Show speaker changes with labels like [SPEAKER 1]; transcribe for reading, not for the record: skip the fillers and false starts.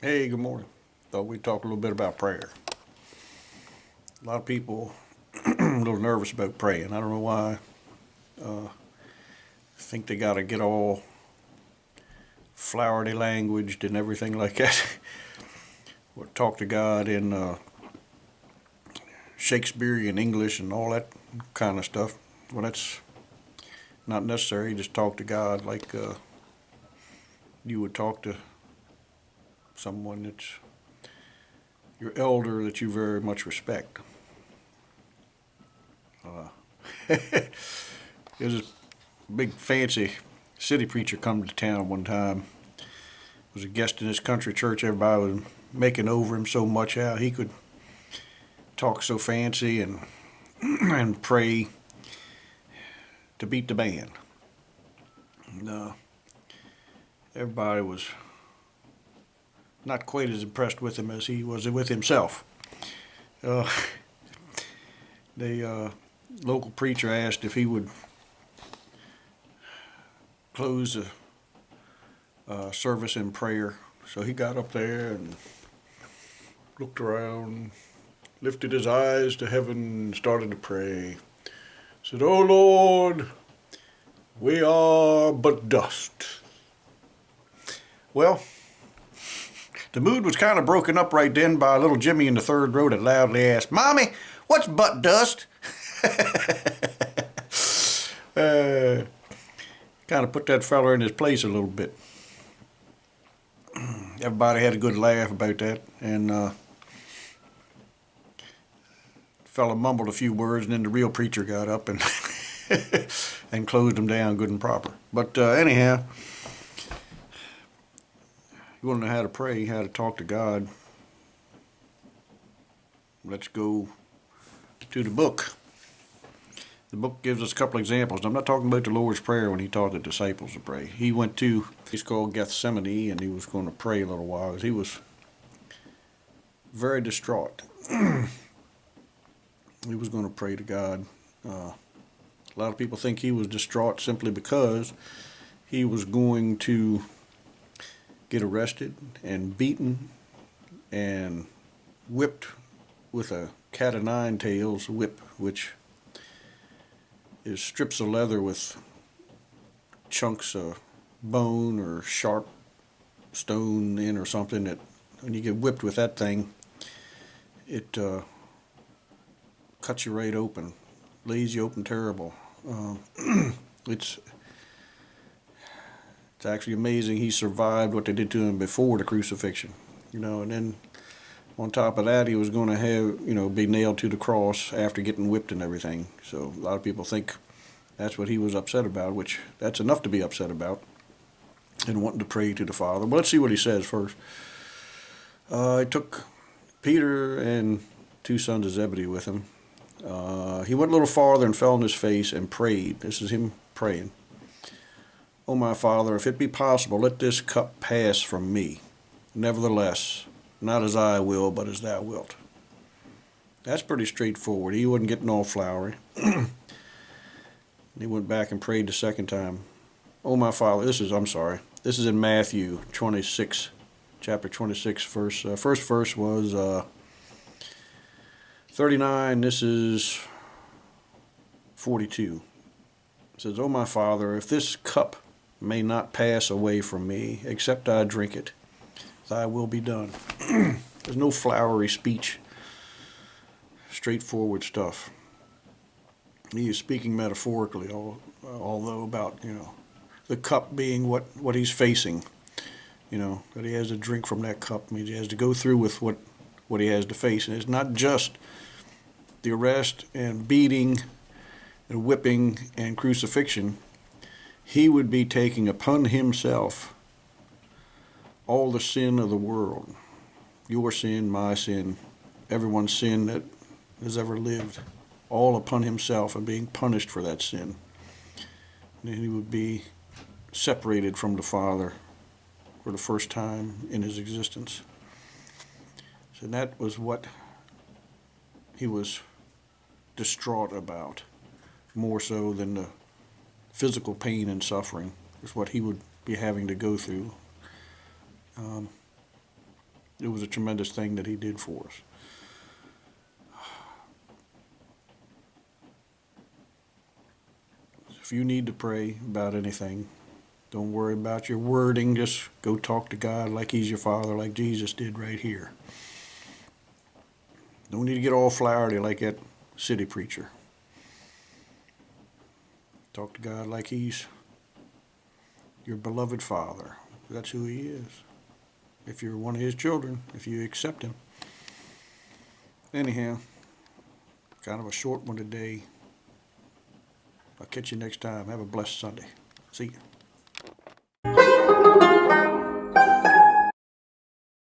[SPEAKER 1] Hey, good morning. Thought we'd talk a little bit about prayer. A lot of people are a little nervous about praying. I don't know why. I think they got to get all flowery languaged and everything like that. Or talk to God in Shakespearean English and all that kind of stuff. Well, that's not necessary. You just talk to God like you would talk to someone that's your elder that you very much respect. There's this big fancy city preacher come to town one time. Was a guest in this country church. Everybody was making over him so much how he could talk so fancy and and pray to beat the band. And, everybody was not quite as impressed with him as he was with himself. Uh, the local preacher asked if he would close the service in prayer. So he got up there and looked around, lifted his eyes to heaven, and started to pray. Said, "Oh Lord, we are but dust." Well, the mood was kind of broken up right then by little Jimmy in the third row that loudly asked, "Mommy, what's butt dust?" uh, kind of put that fella in his place a little bit. Everybody had a good laugh about that, and fella mumbled a few words, and then the real preacher got up and and closed him down good and proper. But anyhow, you want to know how to pray, how to talk to God. Let's go to the book. The book gives us a couple examples. I'm not talking about the Lord's Prayer when he taught the disciples to pray. He went to, it's called Gethsemane, and he was going to pray a little while because he was very distraught. He was going to pray to God. A lot of people think he was distraught simply because he was going to get arrested and beaten and whipped with a cat o' nine tails whip, which is strips of leather with chunks of bone or sharp stone in or something. That when you get whipped with that thing, it cuts you right open, lays you open terrible. It's actually amazing he survived what they did to him before the crucifixion, and then on top of that, he was going to have, be nailed to the cross after getting whipped and everything. So a lot of people think that's what he was upset about, which that's enough to be upset about, and wanting to pray to the Father. But let's see what he says first. He took Peter and two sons of Zebedee with him. He went a little farther and fell on his face and prayed. This is him praying. "Oh, my Father, if it be possible, let this cup pass from me. Nevertheless, not as I will, but as thou wilt." That's pretty straightforward. He wasn't getting all flowery. He went back and prayed the second time. "Oh, my Father," this is in Matthew 26, chapter 26, first verse was 39, this is 42. It says, "Oh, my Father, if this cup may not pass away from me, except I drink it, thy will be done." There's no flowery speech, straightforward stuff. He is speaking metaphorically, although about, the cup being what he's facing, that he has to drink from that cup. I mean, he has to go through with what he has to face. And it's not just the arrest and beating and whipping and crucifixion. He would be taking upon himself all the sin of the world. Your sin, my sin, everyone's sin that has ever lived, all upon himself and being punished for that sin. And he would be separated from the Father for the first time in his existence. So that was what he was distraught about, more so than the physical pain and suffering, is what he would be having to go through. It was a tremendous thing that he did for us. If you need to pray about anything, don't worry about your wording. Just go talk to God like he's your father, like Jesus did right here. Don't need to get all flowery like that city preacher. Talk to God like he's your beloved father. That's who he is. If you're one of his children, if you accept him. Anyhow, kind of a short one today. I'll catch you next time. Have a blessed Sunday. See you.